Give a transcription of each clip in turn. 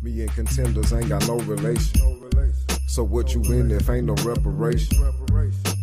Me and contenders ain't got no relation. So what you in if ain't no reparation?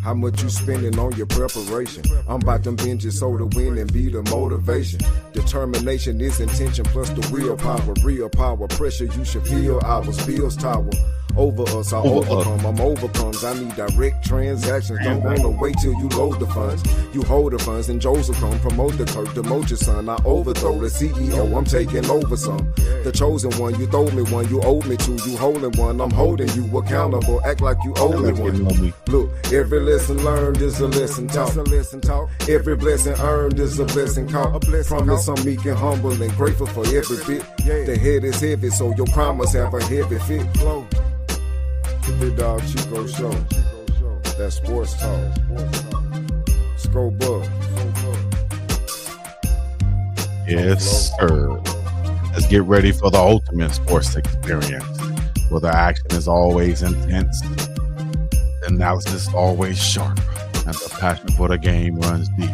How much you spending on your preparation? I'm about them binges so to win and be the motivation. Determination is intention plus the willpower. Real power, pressure you should feel ours. Bills tower. Over us, I overcome. I'm overcomes. I need direct transactions. Don't wanna wait till you load the funds. You hold the funds and Joseph come. Promote the clerk, demote your son. I overthrow the CEO. I'm taking over some. The chosen one, you throw me one. You owe me two. You holding one. I'm holding you accountable. Act like you owe me one. Look, every lesson learned is a lesson taught. Every blessing earned is a blessing caught. Promise I'm meek and humble and grateful for every bit. The head is heavy, so your promise have a heavy fit. The Big Dog Chico Show. That sports talk. Scope up. Yes, sir. Let's get ready for the ultimate sports experience, where the action is always intense, the analysis always sharp, and the passion for the game runs deep.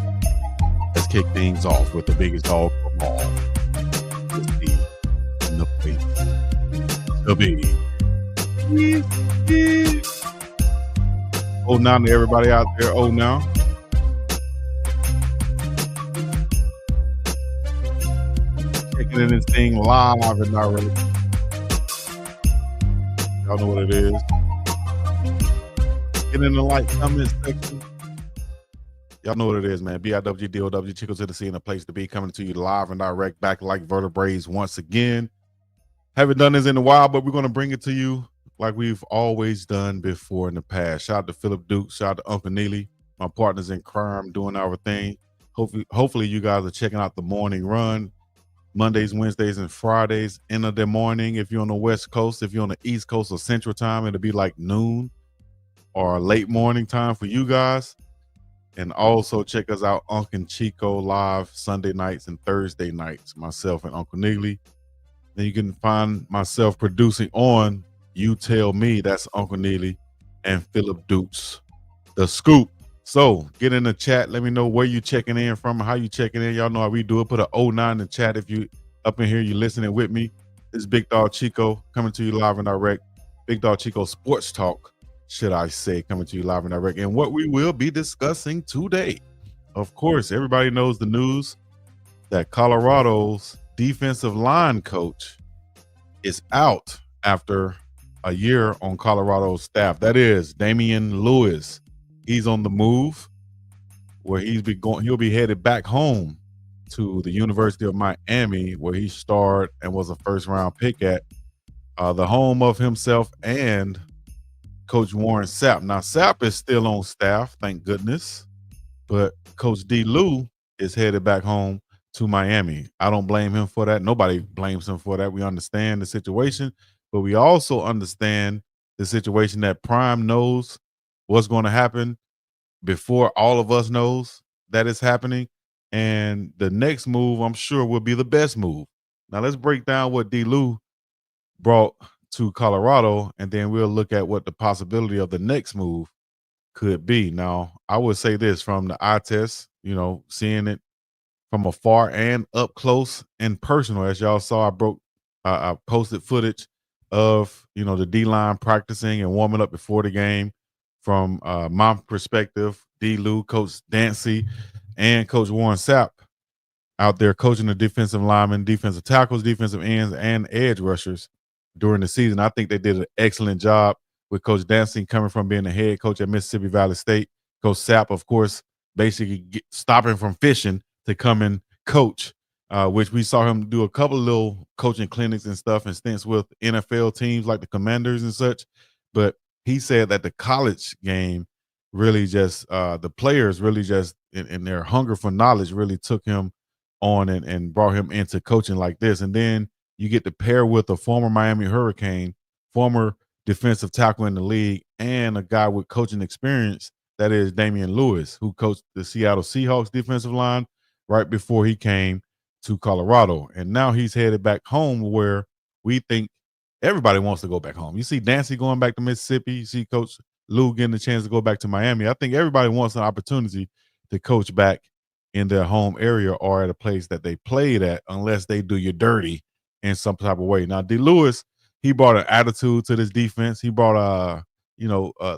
Let's kick things off with the biggest dog of all. It's the place to be. Oh, now to everybody out there. Oh, now. Taking in this thing live and not really. Y'all know what it is. Get in the like comment section. Y'all know what it is, man. BIWGDOW, Chico to the C, and a place to be, coming to you live and direct, back like vertebrae once again. Haven't done this in a while, but we're going to bring it to you like we've always done before in the past. Shout out to Philip Duke. Shout out to Uncle Neely, my partners in crime, doing our thing. Hopefully you guys are checking out the morning run, Mondays, Wednesdays, and Fridays in the morning. If you're on the West Coast, if you're on the East Coast or Central Time, it'll be like noon or late morning time for you guys. And also check us out, Unc and Chico live Sunday nights and Thursday nights, myself and Uncle Neely. Then you can find myself producing on You Tell Me, that's Uncle Neely and Philip Dukes, The Scoop. So get in the chat. Let me know where you checking in from, how you checking in. Y'all know how we do it. Put an 09 in the chat if you up in here, you listening with me. This is Big Dog Chico coming to you live and direct. Big Dog Chico Sports Talk, should I say, coming to you live and direct. And what we will be discussing today, of course, everybody knows the news that Colorado's defensive line coach is out after a year on Colorado's staff. That is Damian Lewis. He's on the move, where he'll be headed back home to the University of Miami, where he starred and was a first-round pick at, the home of himself and Coach Warren Sapp. Now, Sapp is still on staff, thank goodness, but Coach D. Lou is headed back home to Miami. I don't blame him for that. Nobody blames him for that. We understand the situation, but we also understand the situation that Prime knows what's going to happen before all of us knows that it's happening. And the next move, I'm sure, will be the best move. Now, let's break down what D. Lou brought to Colorado, and then we'll look at what the possibility of the next move could be. Now, I would say this from the eye test, seeing it from afar and up close and personal. As y'all saw, I posted footage of, the D-line practicing and warming up before the game. From my perspective, D. Lou, Coach Dancy, and Coach Warren Sapp out there coaching the defensive linemen, defensive tackles, defensive ends, and edge rushers during the season. I think they did an excellent job with Coach Dancy coming from being the head coach at Mississippi Valley State. Coach Sapp, of course, basically stopping from fishing to come and coach, which we saw him do a couple of little coaching clinics and stuff and stints with NFL teams like the Commanders and such. But he said that the college game really just, the players really just, in their hunger for knowledge, really took him on and brought him into coaching like this. And then you get to pair with a former Miami Hurricane, former defensive tackle in the league, and a guy with coaching experience, that is Damian Lewis, who coached the Seattle Seahawks defensive line right before he came to Colorado. And now he's headed back home, where we think everybody wants to go back home. You see Dancy going back to Mississippi. You see Coach Lou getting a chance to go back to Miami. I think everybody wants an opportunity to coach back in their home area or at a place that they played at, unless they do you dirty in some type of way. Now, D. Lewis He brought an attitude to this defense. He brought a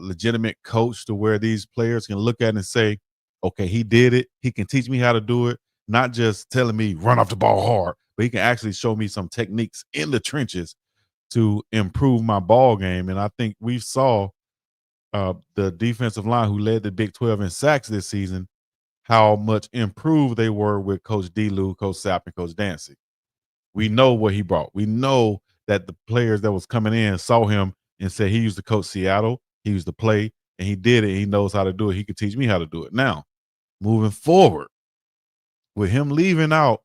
legitimate coach to where these players can look at it and say, okay, he did it. He can teach me how to do it. Not just telling me run off the ball hard, but he can actually show me some techniques in the trenches to improve my ball game. And I think we saw the defensive line who led the Big 12 in sacks this season, how much improved they were with Coach D-Lou, Coach Sapp, and Coach Dancy. We know what he brought. We know that the players that was coming in saw him and said he used to coach Seattle, he used to play, and he did it. He knows how to do it. He could teach me how to do it. Now, moving forward, with him leaving out,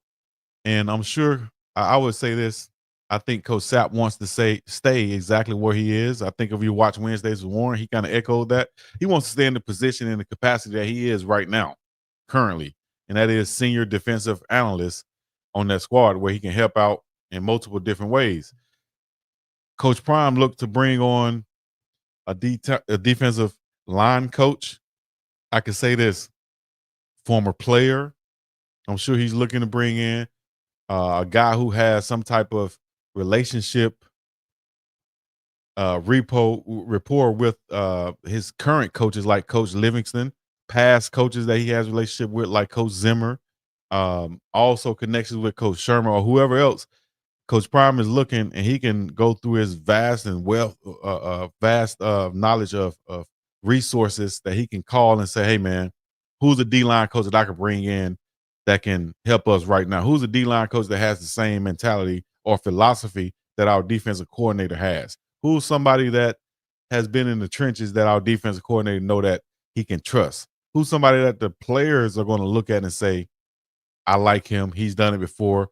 and I'm sure I would say this, I think Coach Sapp wants to stay exactly where he is. I think if you watch Wednesdays with Warren, he kind of echoed that. He wants to stay in the position and the capacity that he is right now, currently, and that is senior defensive analyst on that squad where he can help out in multiple different ways. Coach Prime looked to bring on a defensive line coach. I can say this, former player. I'm sure he's looking to bring in a guy who has some type of relationship rapport with his current coaches like Coach Livingston, past coaches that he has a relationship with like Coach Zimmer, also connections with Coach Shermer or whoever else. Coach Prime is looking, and he can go through his vast and vast knowledge of resources that he can call and say, hey, man, who's a D-line coach that I could bring in that can help us right now? Who's a D-line coach that has the same mentality or philosophy that our defensive coordinator has? Who's somebody that has been in the trenches that our defensive coordinator know that he can trust? Who's somebody that the players are going to look at and say, I like him. He's done it before.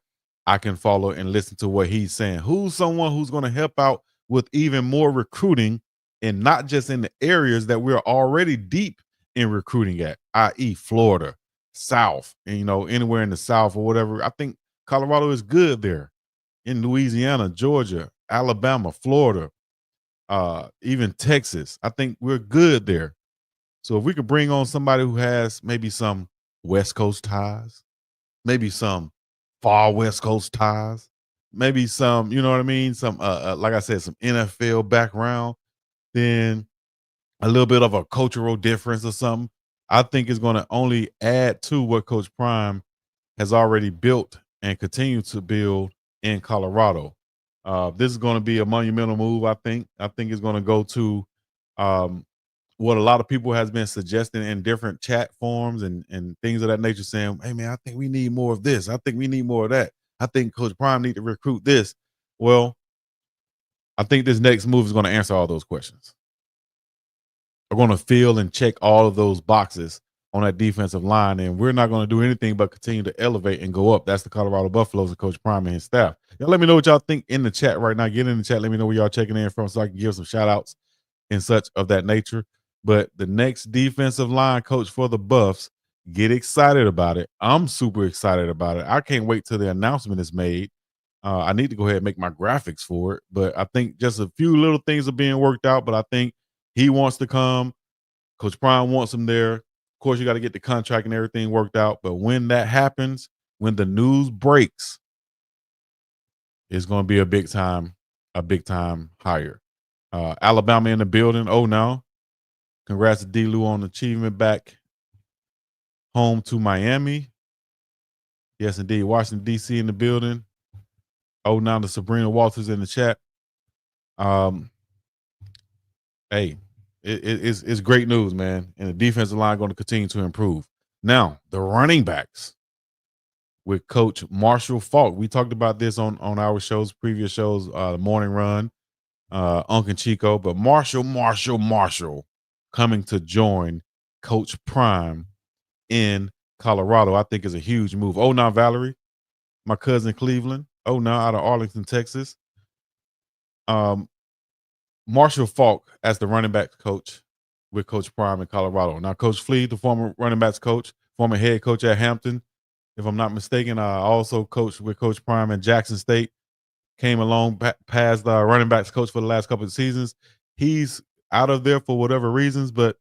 I can follow and listen to what he's saying. Who's someone who's going to help out with even more recruiting and not just in the areas that we're already deep in recruiting at, i.e. Florida, South, and, anywhere in the South or whatever. I think Colorado is good there. In Louisiana, Georgia, Alabama, Florida, even Texas. I think we're good there. So if we could bring on somebody who has maybe some West Coast ties, maybe some far West Coast ties, maybe some, you know what I mean? Some, like I said, some NFL background, then a little bit of a cultural difference or something. I think is going to only add to what Coach Prime has already built and continue to build in Colorado. This is going to be a monumental move, I think. I think it's going to go to what a lot of people has been suggesting in different chat forums and things of that nature, saying, hey, man, I think we need more of this. I think we need more of that. I think Coach Prime need to recruit this. Well, I think this next move is going to answer all those questions. We're going to fill and check all of those boxes on that defensive line, and we're not going to do anything but continue to elevate and go up. That's the Colorado Buffaloes and Coach Prime and his staff. Y'all let me know what y'all think in the chat right now. Get in the chat. Let me know where y'all checking in from so I can give some shout outs and such of that nature. But the next defensive line coach for the Buffs, get excited about it. I'm super excited about it. I can't wait till the announcement is made. I need to go ahead and make my graphics for it. But I think just a few little things are being worked out. But I think he wants to come. Coach Prime wants him there. Of course, you got to get the contract and everything worked out. But when that happens, when the news breaks, it's going to be a big time hire. Alabama in the building. Oh, no. Congrats to D-Lou on achievement back home to Miami. Yes, indeed. Washington, D.C. in the building. Oh, now to Sabrina Walters in the chat. Hey, it's great news, man. And the defensive line going to continue to improve. Now, the running backs with Coach Marshall Faulk. We talked about this on our shows, previous shows, the Morning Run, Uncle Chico. But Marshall coming to join Coach Prime in Colorado, I think is a huge move. Oh, now Valerie, my cousin Cleveland. Oh, now out of Arlington, Texas. Marshall Faulk as the running backs coach with Coach Prime in Colorado. Now, Coach Flea, the former running backs coach, former head coach at Hampton, if I'm not mistaken, also coached with Coach Prime in Jackson State, came along past the running backs coach for the last couple of seasons. He's out of there for whatever reasons, but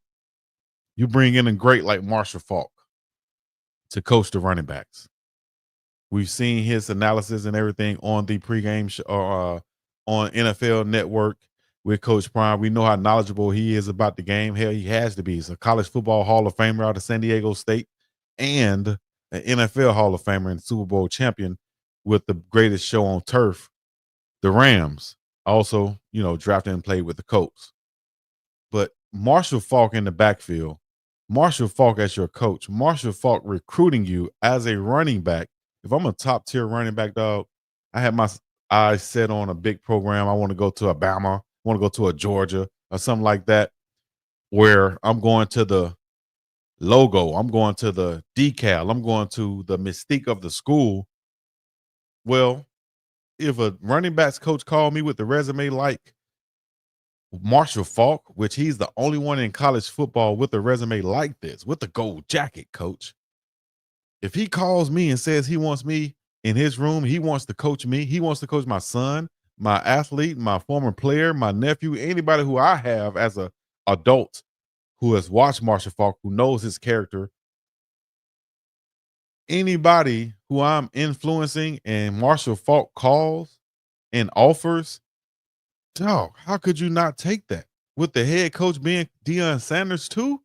you bring in a great like Marshall Faulk to coach the running backs. We've seen his analysis and everything on the pregame on NFL Network with Coach Prime. We know how knowledgeable he is about the game. Hell, he has to be. He's a college football Hall of Famer out of San Diego State and an NFL Hall of Famer and Super Bowl champion with the greatest show on turf, the Rams. Also, drafted and played with the Colts. But Marshall Faulk in the backfield, Marshall Faulk as your coach, Marshall Faulk recruiting you as a running back. If I'm a top tier running back, dog, I have my eyes set on a big program. I want to go to Alabama, I want to go to a Georgia or something like that, where I'm going to the logo, I'm going to the decal, I'm going to the mystique of the school. Well, if a running backs coach called me with the resume like Marshall Faulk, which he's the only one in college football with a resume like this, with the gold jacket, coach. If he calls me and says he wants me in his room, he wants to coach me, he wants to coach my son, my athlete, my former player, my nephew, anybody who I have as a adult who has watched Marshall Faulk, who knows his character, anybody who I'm influencing and Marshall Faulk calls and offers, dog, how could you not take that? With the head coach being Deion Sanders too?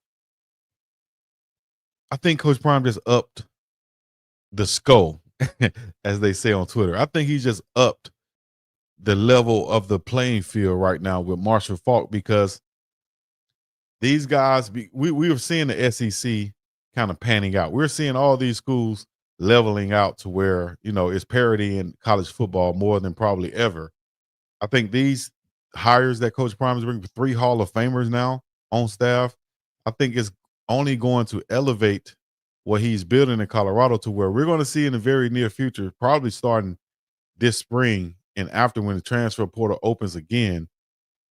I think Coach Prime just upped the skull, as they say on Twitter. I think he just upped the level of the playing field right now with Marshall Faulk, because these guys, we were seeing the SEC kind of panning out. We're seeing all these schools leveling out to where, it's parity in college football more than probably ever. I think these hires that Coach Prime is bringing, 3 Hall of Famers now on staff, I think it's only going to elevate what he's building in Colorado to where we're going to see in the very near future, probably starting this spring and after when the transfer portal opens again,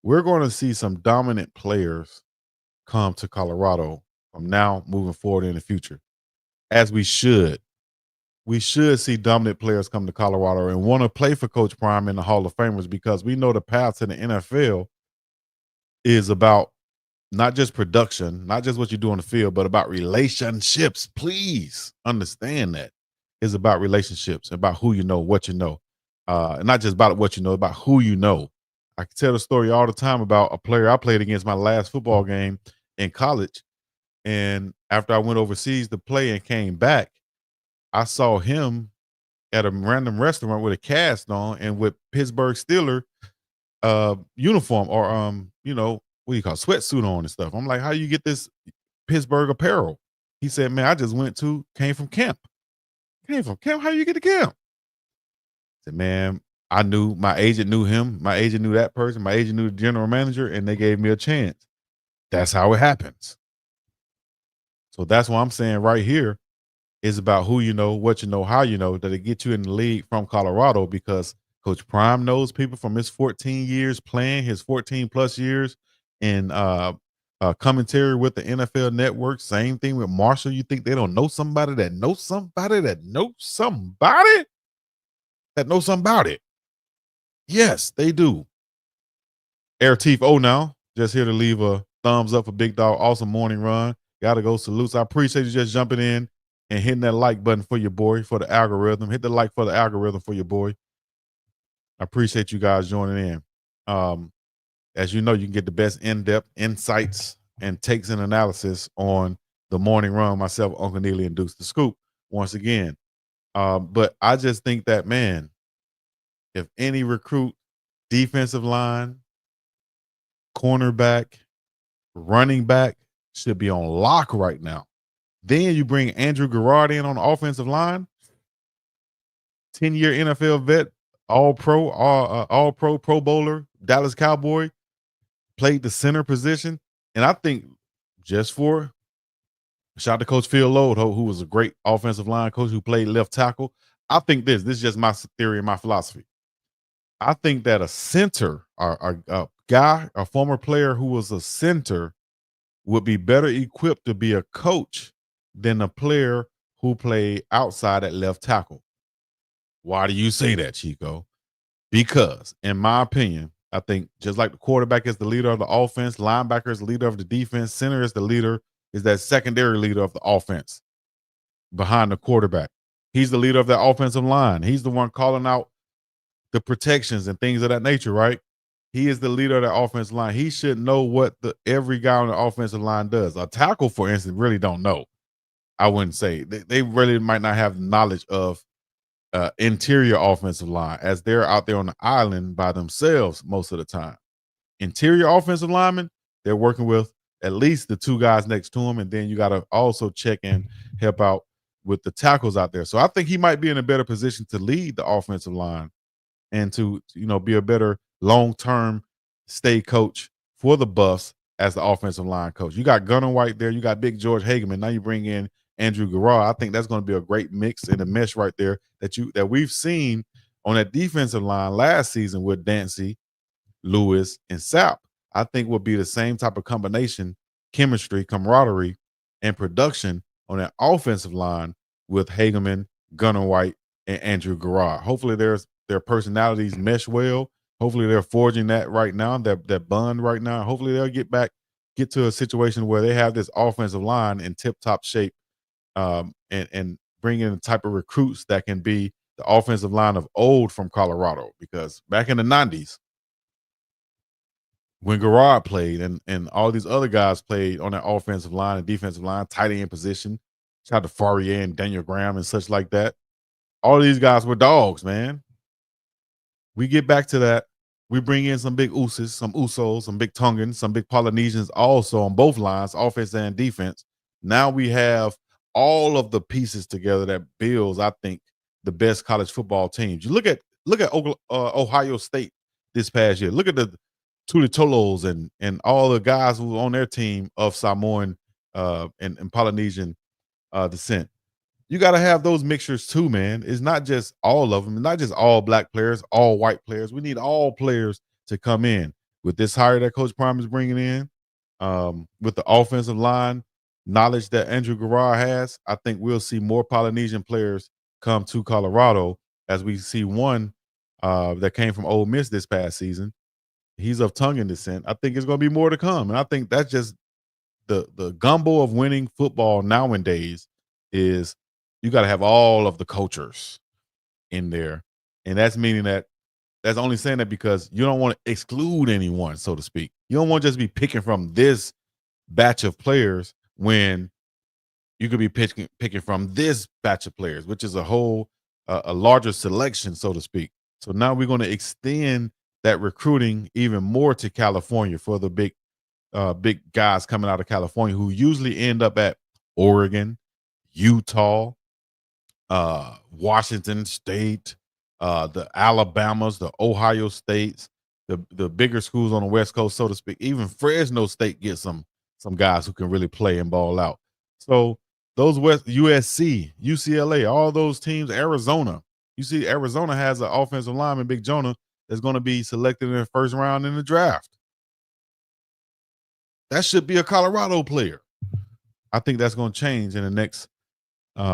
we're going to see some dominant players come to Colorado from now moving forward in the future, as we should. We should see dominant players come to Colorado and want to play for Coach Prime in the Hall of Famers, because we know the path to the NFL is about not just production, not just what you do on the field, but about relationships. Please understand that. It's about relationships, about who you know, what you know. And not just about what you know, about who you know. I can tell the story all the time about a player I played against my last football game in college. And after I went overseas to play and came back, I saw him at a random restaurant with a cast on and with Pittsburgh Steelers uniform, or what do you call it, sweatsuit on and stuff. I'm like, how do you get this Pittsburgh apparel? He said, man, I just came from camp. Came from camp? How do you get to camp? I said, man, I knew, my agent knew him. My agent knew that person. My agent knew the general manager, and they gave me a chance. That's how it happens. So that's what I'm saying right here is about who you know, what you know, how you know, that it gets you in the league from Colorado, because Coach Prime knows people from his 14 years playing, his 14 plus years in commentary with the NFL Network. Same thing with Marshall. You think they don't know somebody that knows somebody that knows somebody that knows somebody? Yes, they do. Air Teeth now, just here to leave a thumbs up for Big Dog. Awesome morning run. Gotta go, salutes. I appreciate you just jumping in and hitting that like button for your boy, for the algorithm. Hit the like for the algorithm for your boy. I appreciate you guys joining in. As you know, you can get the best in-depth insights and takes and analysis on the morning run. Myself, Uncle Neely, and Deuce the Scoop once again. But I just think that, man, if any recruit, defensive line, cornerback, running back should be on lock right now. Then you bring Andrew Garrard in on the offensive line, 10-year NFL vet, all-pro, Pro Bowler, Dallas Cowboy, played the center position. And I think just for shout out to Coach Phil Lode, who was a great offensive line coach who played left tackle. I think this is just my theory and my philosophy. I think that a center, or a guy, a former player who was a center, would be better equipped to be a coach than a player who played outside at left tackle. Why do you say that, Chico? Because, in my opinion, I think just like the quarterback is the leader of the offense, linebacker is the leader of the defense, center is the leader, is that secondary leader of the offense behind the quarterback. He's the leader of that offensive line. He's the one calling out the protections and things of that nature, right? He is the leader of the offensive line. He should know what every guy on the offensive line does. A tackle, for instance, really don't know. I wouldn't say they really might not have knowledge of interior offensive line, as they're out there on the island by themselves most of the time. Interior offensive linemen, they're working with at least the two guys next to him, and then you got to also check and help out with the tackles out there. So I think he might be in a better position to lead the offensive line and to be a better long-term stay coach for the Buffs as the offensive line coach. You got Gunnar White there, you got Big George Hageman. Now you bring in Andrew Garrard. I think that's going to be a great mix and a mesh right there that we've seen on that defensive line last season with Dancy, Lewis, and Sapp. I think will be the same type of combination, chemistry, camaraderie, and production on that offensive line with Hageman, Gunnar White, and Andrew Garrard. Hopefully their personalities mesh well. Hopefully they're forging that right now, that bond right now. Hopefully they'll get to a situation where they have this offensive line in tip-top shape, and bring in the type of recruits that can be the offensive line of old from Colorado. Because back in the 90s, when Garrard played and all these other guys played on that offensive line and defensive line, tight end position, shout out to Faurier and Daniel Graham and such like that. All these guys were dogs, man. We get back to that. We bring in some big Usos, some big Tongans, some big Polynesians also on both lines, offense and defense. Now we have all of the pieces together that builds, I think, the best college football teams. You look at Ohio State this past year. Look at the Tulitolos and all the guys who were on their team of Samoan and Polynesian descent. You got to have those mixtures too, man. It's not just all of them, not just all black players, all white players. We need all players to come in with this hire that Coach Prime is bringing in, with the offensive line knowledge that Andrew Garrard has. I think we'll see more Polynesian players come to Colorado, as we see one that came from Ole Miss this past season. He's of Tongan descent. I think it's going to be more to come, and I think that's just the gumbo of winning football nowadays. Is you got to have all of the cultures in there, and that's meaning that's only saying that because you don't want to exclude anyone, so to speak. You don't want to just be picking from this batch of players when you could be picking from this batch of players, which is a larger selection, so to speak. So now we're going to extend that recruiting even more to California for the big guys coming out of California who usually end up at Oregon, Utah, Washington State, the Alabamas, the Ohio States, the bigger schools on the West Coast, so to speak. Even Fresno State gets some guys who can really play and ball out. So those USC, UCLA, all those teams, Arizona. You see, Arizona has an offensive lineman, Big Jonah, that's going to be selected in the first round in the draft. That should be a Colorado player. I think that's going to change in the next,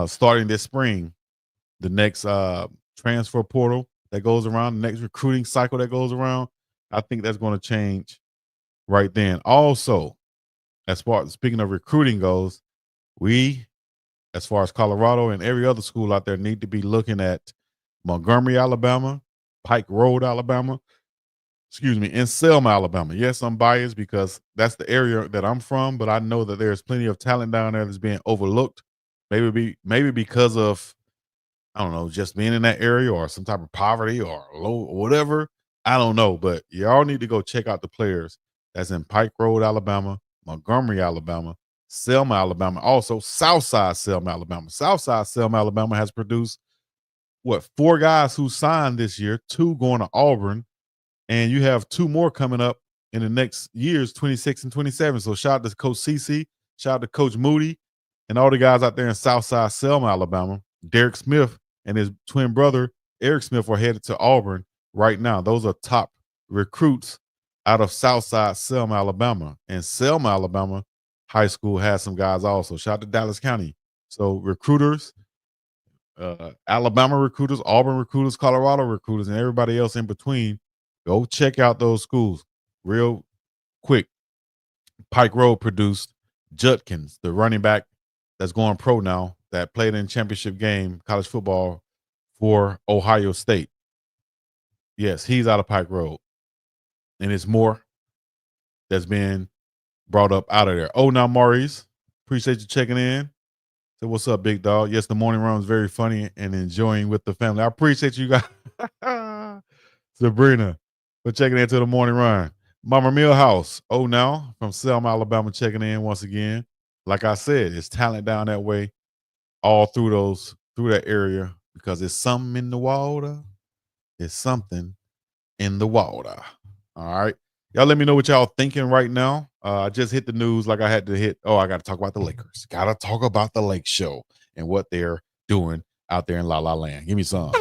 starting this spring, the next transfer portal that goes around, the next recruiting cycle that goes around. I think that's going to change right then. Also, speaking of recruiting goes, we, as far as Colorado and every other school out there, need to be looking at Montgomery, Alabama, Pike Road, Alabama, and Selma, Alabama. Yes, I'm biased because that's the area that I'm from, but I know that there's plenty of talent down there that's being overlooked. Maybe because of, I don't know, just being in that area or some type of poverty or low or whatever. I don't know, but y'all need to go check out the players that's in Pike Road, Alabama, Montgomery, Alabama, Selma, Alabama, also Southside Selma, Alabama. Southside Selma, Alabama has produced 4 guys who signed this year, 2 going to Auburn, and you have 2 more coming up in the next years, 26 and 27. So shout out to Coach CC, shout out to Coach Moody, and all the guys out there in Southside Selma, Alabama. Derek Smith and his twin brother, Eric Smith, are headed to Auburn right now. Those are top recruits out of Southside Selma, Alabama. And Selma, Alabama High School has some guys also. Shout out to Dallas County. So recruiters, Alabama recruiters, Auburn recruiters, Colorado recruiters, and everybody else in between, go check out those schools real quick. Pike Road produced Judkins, the running back that's going pro now, that played in championship game, college football, for Ohio State. Yes, he's out of Pike Road. And it's more that's been brought up out of there. Oh, now, Maurice, appreciate you checking in. So what's up, big dog? Yes, the morning run was very funny and enjoying with the family. I appreciate you guys. Sabrina, for checking into the morning run. Mama Millhouse, oh, now from Selma, Alabama, checking in once again. Like I said, it's talent down that way, all through that area, because it's something in the water. It's something in the water. All right. Y'all let me know what y'all thinking right now. I just hit the news like I had to hit. Oh, I got to talk about the Lakers. Got to talk about the Lake Show and what they're doing out there in La La Land. Give me some.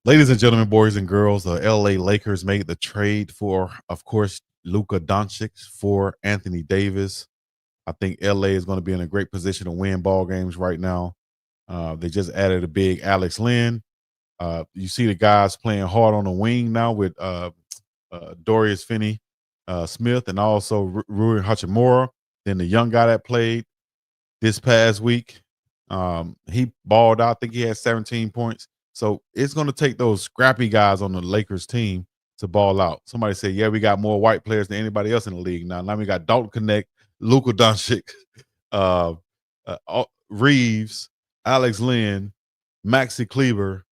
Ladies and gentlemen, boys and girls, the LA Lakers made the trade for, of course, LUKA Doncic for Anthony Davis. I think LA is going to be in a great position to win ball games right now. They just added a big Alex Len. You see the guys playing hard on the wing now with Dorius Finney-Smith and also Rui Hachimura. Then the young guy that played this past week, he balled out. I think he had 17 points. So it's going to take those scrappy guys on the Lakers team to ball out. Somebody said, yeah, we got more white players than anybody else in the league now. Now we got Dalton Connect, LUKA Doncic, Reeves, Alex Len, Maxi Kleber,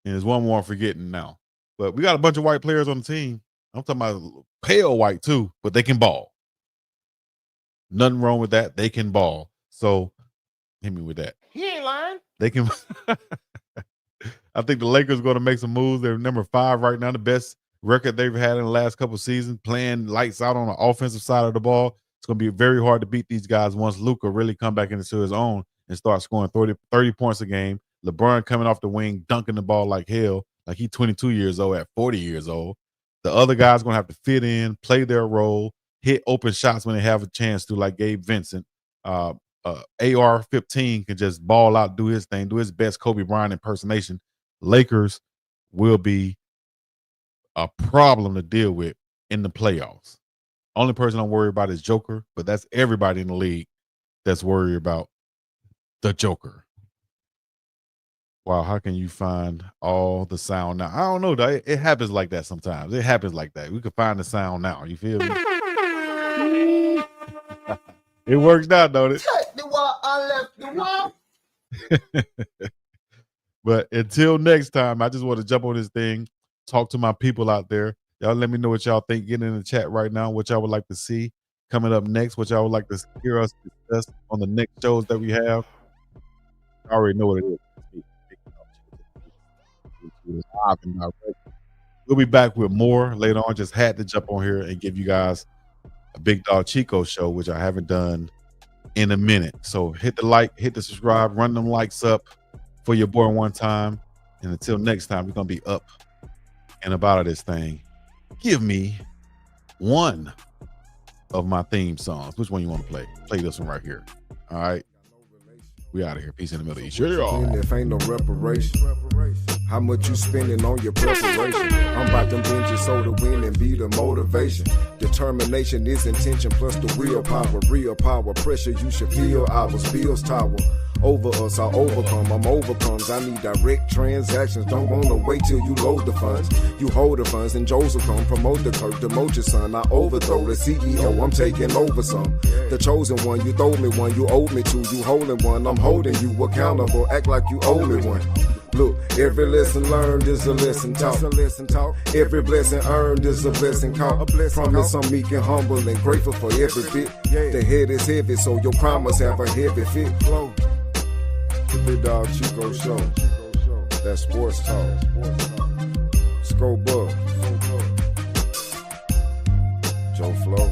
and there's one more I'm forgetting now. But we got a bunch of white players on the team. I'm talking about pale white too, but they can ball. Nothing wrong with that. They can ball. So hit me with that. He ain't lying. They can. I think the Lakers are going to make some moves. They're number 5 right now, the best record they've had in the last couple of seasons, playing lights out on the offensive side of the ball. It's going to be very hard to beat these guys once LUKA really come back into his own and start scoring 30 points a game. LeBron coming off the wing, dunking the ball like hell, like he's 22 years old at 40 years old. The other guys going to have to fit in, play their role, hit open shots when they have a chance to, like Gabe Vincent. AR-15 can just ball out, do his thing, do his best Kobe Bryant impersonation. Lakers will be a problem to deal with in the playoffs. Only person I'm worried about is Joker, but that's everybody in the league that's worried about the Joker. Wow, how can you find all the sound now? I don't know. It happens like that sometimes. It happens like that. We can find the sound now. You feel me? It works out, don't it? Touch the wall, I left the wall. But until next time, I just want to jump on this thing, talk to my people out there. Y'all let me know what y'all think. Get in the chat right now, what y'all would like to see coming up next, what y'all would like to hear us discuss on the next shows that we have. I already know what it is. We'll be back with more later on. Just had to jump on here and give you guys a Big Dog Chico show, which I haven't done in a minute. So hit the like, hit the subscribe, run them likes up for your boy one time. And until next time, we're going to be up and about of this thing. Give me one of my theme songs. Which one you want to play? Play this one right here. All right. We out of here. Peace in the Middle East. And if ain't no reparation, how much you spending on your preparation? I'm about them binges so to win and be the motivation. Determination is intention plus the willpower. Real power, pressure you should feel. Ours, bills tower. Over us, I overcome. I'm overcomes. I need direct transactions. Don't wanna wait till you load the funds. You hold the funds and Joe's will come. Promote the clerk, demote your son. I overthrow the CEO. I'm taking over some. The chosen one, you throw me one. You owe me two. You holding one. I'm holding you accountable. Act like you owe me one. Look, every lesson learned is a lesson taught. Every blessing earned is a blessing caught. Promise I'm meek and humble and grateful for every bit. The head is heavy, so your promise have a heavy fit. The Big Dog Chico Show. That sports talk. Scope up. Joe Flow.